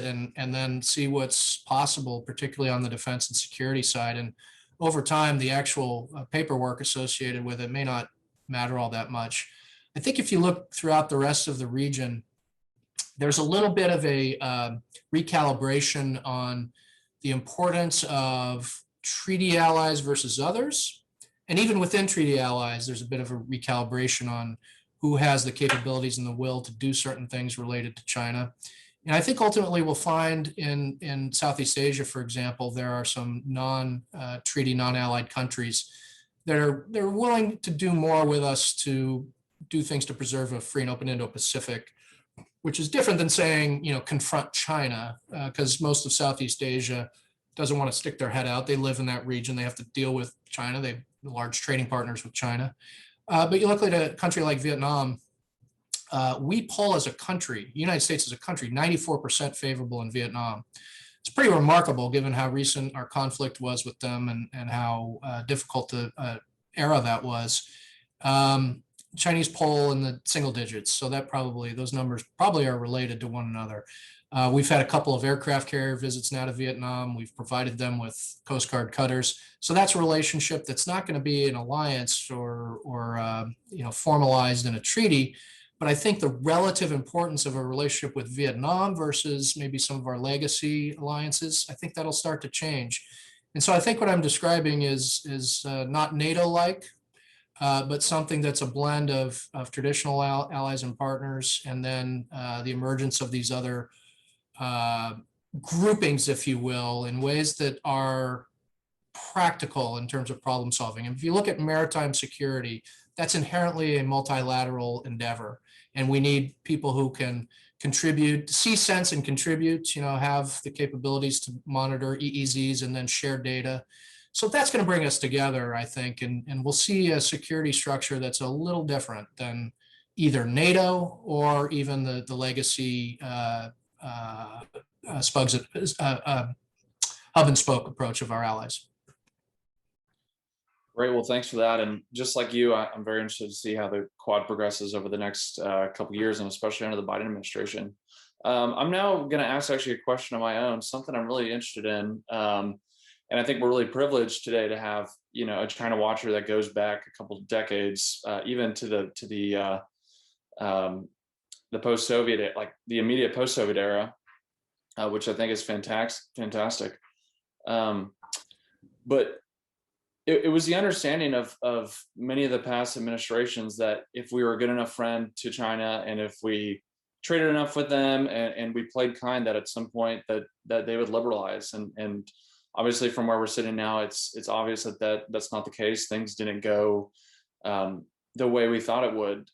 and then see what's possible, particularly on the defense and security side. And over time, the actual paperwork associated with it may not matter all that much. I think if you look throughout the rest of the region, there's a little bit of a recalibration on the importance of treaty allies versus others. And even within treaty allies, there's a bit of a recalibration on who has the capabilities and the will to do certain things related to China. And I think ultimately we'll find in Southeast Asia, for example, there are some non-treaty, non-allied countries that are willing to do more with us to do things to preserve a free and open Indo-Pacific, which is different than saying, confront China, because most of Southeast Asia doesn't want to stick their head out. They live in that region. They have to deal with China. They're large trading partners with China. But you look at a country like Vietnam, we poll as a country, the United States as a country, 94% favorable in Vietnam. It's pretty remarkable given how recent our conflict was with them and how difficult the era that was. Chinese poll in the single digits, so that those numbers probably are related to one another. We've had a couple of aircraft carrier visits now to Vietnam. We've provided them with Coast Guard cutters. So that's a relationship that's not going to be an alliance or formalized in a treaty. But I think the relative importance of a relationship with Vietnam versus maybe some of our legacy alliances, I think that'll start to change. And so I think what I'm describing is not NATO-like, but something that's a blend of traditional allies and partners, and then the emergence of these other groupings, if you will, in ways that are practical in terms of problem solving. And if you look at maritime security, that's inherently a multilateral endeavor. And we need people who can contribute, see, sense, and contribute, have the capabilities to monitor EEZs and then share data. So that's going to bring us together, I think, and we'll see a security structure that's a little different than either NATO or even the legacy hub and spoke approach of our allies. Great. Well, thanks for that. And just like you, I'm very interested to see how the Quad progresses over the next couple of years, and especially under the Biden administration. I'm now going to ask actually a question of my own, something I'm really interested in. And I think we're really privileged today to have, a China watcher that goes back a couple of decades, even to the post-Soviet, like the immediate post-Soviet era, which I think is fantastic. But it was the understanding of many of the past administrations that if we were a good enough friend to China, and if we traded enough with them and we played kind, that at some point that they would liberalize. And obviously from where we're sitting now, it's obvious that's not the case. Things didn't go the way we thought it would.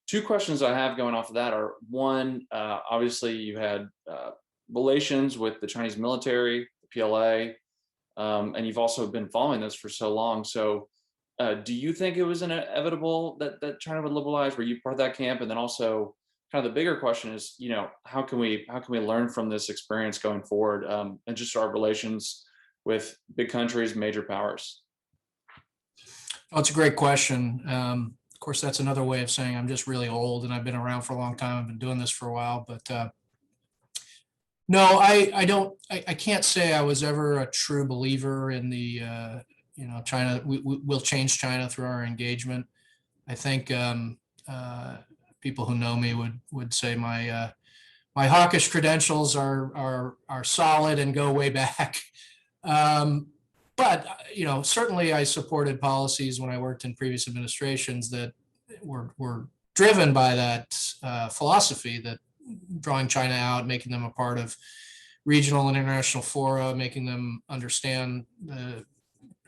Two questions I have going off of that are, one, obviously you had relations with the Chinese military, the PLA, and you've also been following this for so long. So do you think it was inevitable that China would liberalize? Were you part of that camp? And then also kind of the bigger question is, how can we learn from this experience going forward, and just our relations with big countries, major powers? Oh, it's a great question. Of course, that's another way of saying I'm just really old and I've been around for a long time. I've been doing this for a while, but no, I can't say I was ever a true believer in the, China, we'll change China through our engagement. I think people who know me would say my hawkish credentials are solid and go way back. But certainly I supported policies when I worked in previous administrations that were driven by that philosophy that drawing China out, making them a part of regional and international fora, making them understand the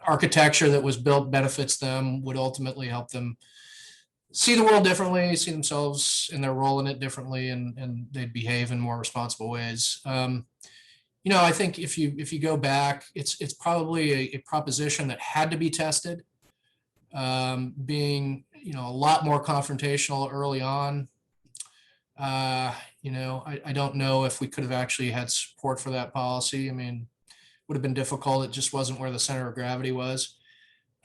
architecture that was built benefits them, would ultimately help them see the world differently, see themselves in their role in it differently, and they'd behave in more responsible ways. I think if you go back, it's probably a proposition that had to be tested, being a lot more confrontational early on. I don't know if we could have actually had support for that policy. I mean, would have been difficult. It just wasn't where the center of gravity was.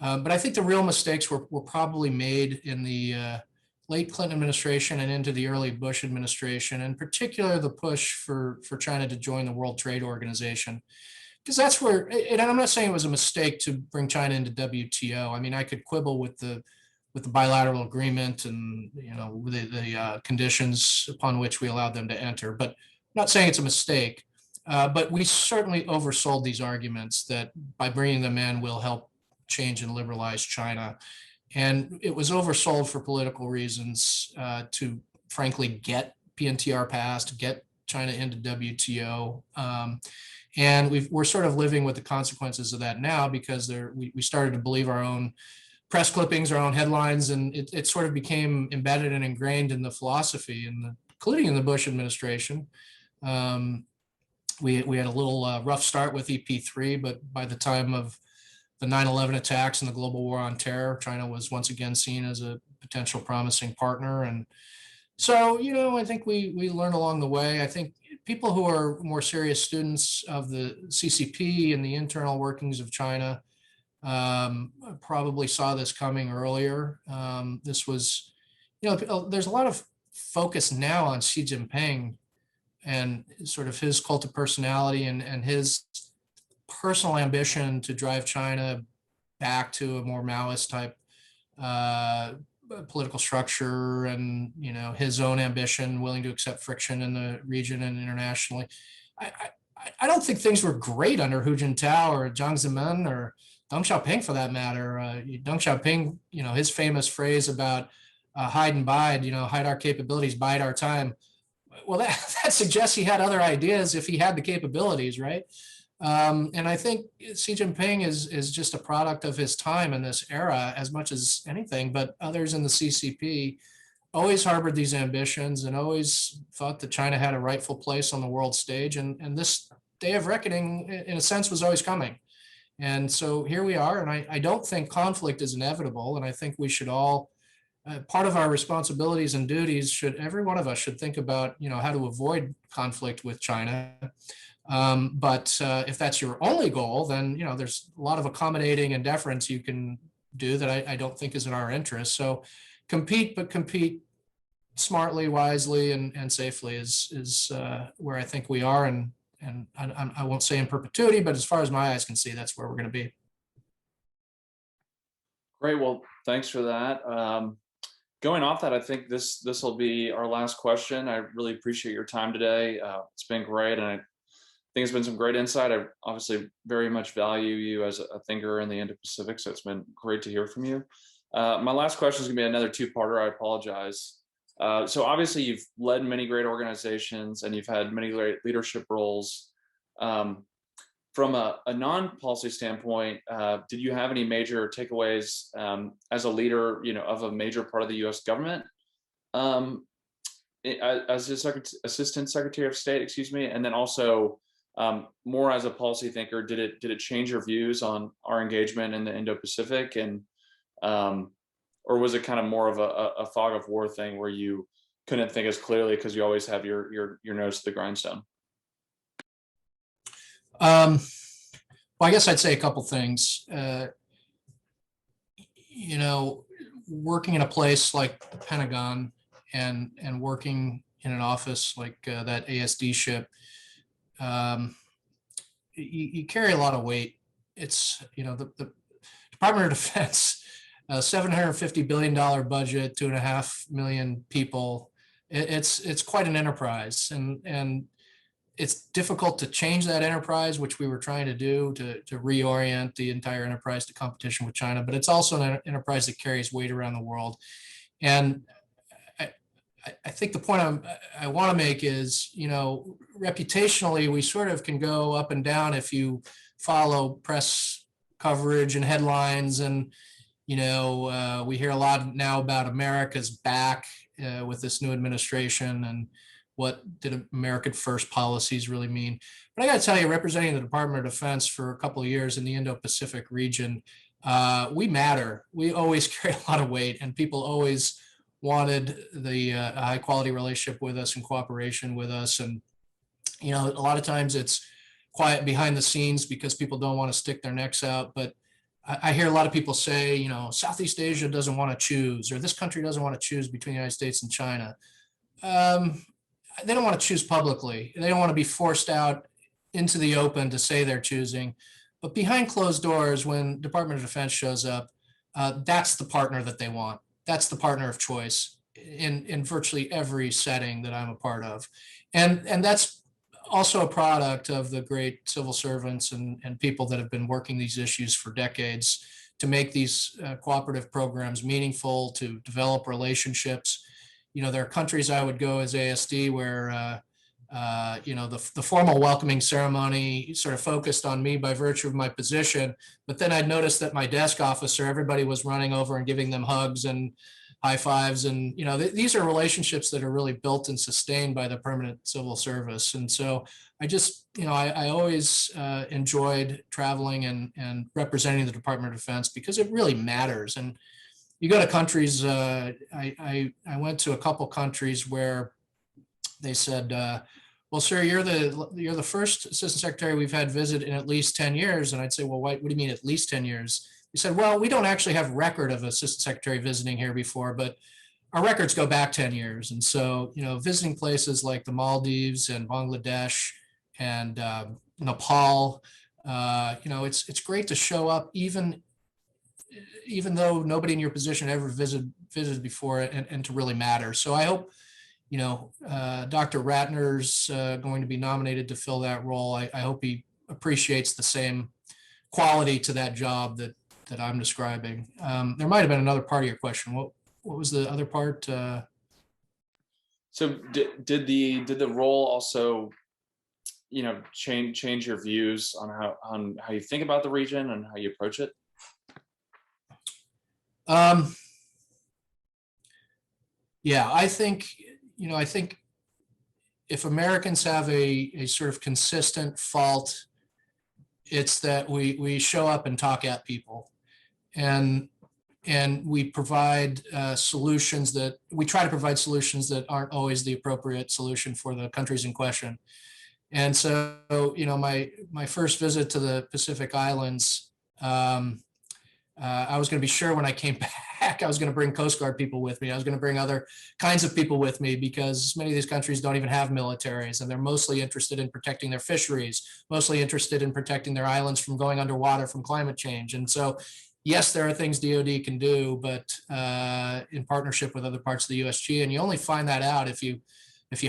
But I think the real mistakes were probably made in the late Clinton administration and into the early Bush administration, in particular the push for China to join the World Trade Organization. Because that's where, and I'm not saying it was a mistake to bring China into WTO. I mean, I could quibble with the bilateral agreement and the conditions upon which we allowed them to enter, but I'm not saying it's a mistake. But we certainly oversold these arguments that by bringing them in will help change and liberalize China. And it was oversold for political reasons to frankly get PNTR passed, get China into WTO. And we're sort of living with the consequences of that now, because we started to believe our own press clippings, our own headlines, and it sort of became embedded and ingrained in the philosophy, including in the Bush administration. We had a little rough start with EP3, but by the time of the 9/11 attacks and the global war on terror, China was once again seen as a potential promising partner. And so, I think we learned along the way. I think people who are more serious students of the CCP and the internal workings of China probably saw this coming earlier. This was, there's a lot of focus now on Xi Jinping and sort of his cult of personality and his personal ambition to drive China back to a more Maoist type political structure, and his own ambition, willing to accept friction in the region and internationally. I don't think things were great under Hu Jintao or Jiang Zemin or Deng Xiaoping, for that matter. Deng Xiaoping, his famous phrase about hide and bide, hide our capabilities, bide our time. Well, that suggests he had other ideas if he had the capabilities, right? And I think Xi Jinping is just a product of his time in this era as much as anything, but others in the CCP always harbored these ambitions and always thought that China had a rightful place on the world stage. And this day of reckoning, in a sense, was always coming. And so here we are, and I don't think conflict is inevitable, and I think we should all, part of our responsibilities and duties, every one of us should think about, how to avoid conflict with China. But if that's your only goal, then, there's a lot of accommodating and deference you can do that I don't think is in our interest. So compete, but compete smartly, wisely, and safely is where I think we are. And I won't say in perpetuity, but as far as my eyes can see, that's where we're going to be. Great. Well, thanks for that. Going off that, I think this will be our last question. I really appreciate your time today. It's been great, and I think it's been some great insight. I obviously very much value you as a thinker in the Indo-Pacific, so it's been great to hear from you. My last question is going to be another two-parter. I apologize. So obviously you've led many great organizations and you've had many great leadership roles. From a non-policy standpoint, did you have any major takeaways as a leader, of a major part of the U.S. government, as Assistant Secretary of State, and then also more as a policy thinker, did it change your views on our engagement in the Indo-Pacific, and or was it kind of more of a fog of war thing where you couldn't think as clearly because you always have your nose to the grindstone? Well, I guess I'd say a couple things. Working in a place like the Pentagon and working in an office like that ASD ship, you carry a lot of weight. It's, the Department of Defense, $750 billion budget, 2.5 million people. It's quite an enterprise, and it's difficult to change that enterprise, which we were trying to do to reorient the entire enterprise to competition with China. But it's also an enterprise that carries weight around the world. And I think the point I want to make is, reputationally, we sort of can go up and down if you follow press coverage and headlines. And, we hear a lot now about America's back with this new administration and what did American first policies really mean. But I got to tell you, representing the Department of Defense for a couple of years in the Indo-Pacific region, we matter. We always carry a lot of weight, and people always wanted the high quality relationship with us and cooperation with us. And, a lot of times it's quiet behind the scenes because people don't want to stick their necks out. But I hear a lot of people say, Southeast Asia doesn't want to choose, or this country doesn't want to choose between the United States and China. They don't want to choose publicly. They don't want to be forced out into the open to say they're choosing. But behind closed doors, when Department of Defense shows up, that's the partner that they want. That's the partner of choice in virtually every setting that I'm a part of. And that's also a product of the great civil servants and people that have been working these issues for decades to make these cooperative programs meaningful, to develop relationships. There are countries I would go as ASD where the formal welcoming ceremony sort of focused on me by virtue of my position, but then I'd noticed that my desk officer, everybody was running over and giving them hugs and high fives. And, these are relationships that are really built and sustained by the permanent civil service. And so I just, I always enjoyed traveling and representing the Department of Defense because it really matters. And you go to countries, I went to a couple countries where they said, well, sir, you're the first assistant secretary we've had visit in at least 10 years. And I'd say, well, what do you mean at least 10 years? He said, well, we don't actually have record of assistant secretary visiting here before, but our records go back 10 years. And so, visiting places like the Maldives and Bangladesh and Nepal, it's great to show up even though nobody in your position ever visited before and to really matter. So I hope, Dr. Ratner's going to be nominated to fill that role. I hope he appreciates the same quality to that job that I'm describing. There might have been another part of your question. What was the other part? So did the role also, change your views on how you think about the region and how you approach it? Yeah, I think if Americans have a sort of consistent fault, it's that we show up and talk at people, and we provide solutions that we try to provide solutions that aren't always the appropriate solution for the countries in question. And so, my first visit to the Pacific Islands, I was going to be sure when I came back, I was going to bring Coast Guard people with me. I was going to bring other kinds of people with me because many of these countries don't even have militaries, and they're mostly interested in protecting their fisheries, mostly interested in protecting their islands from going underwater from climate change. And so, yes, there are things DoD can do, but in partnership with other parts of the USG, and you only find that out if you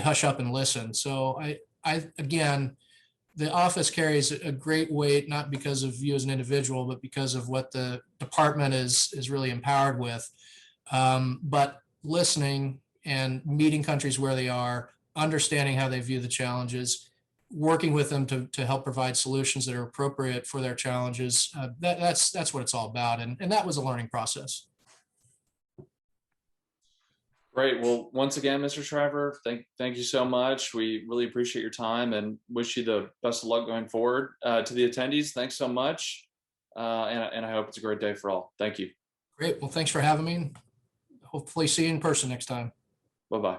hush up and listen. So I again, the office carries a great weight, not because of you as an individual, but because of what the department is really empowered with. But listening and meeting countries where they are, understanding how they view the challenges, working with them to help provide solutions that are appropriate for their challenges. That's what it's all about. And that was a learning process. Great. Well, once again, Mr. Schriver, thank you so much. We really appreciate your time and wish you the best of luck going forward. To the attendees, thanks so much. And I hope it's a great day for all. Thank you. Great. Well, thanks for having me. Hopefully see you in person next time. Bye-bye.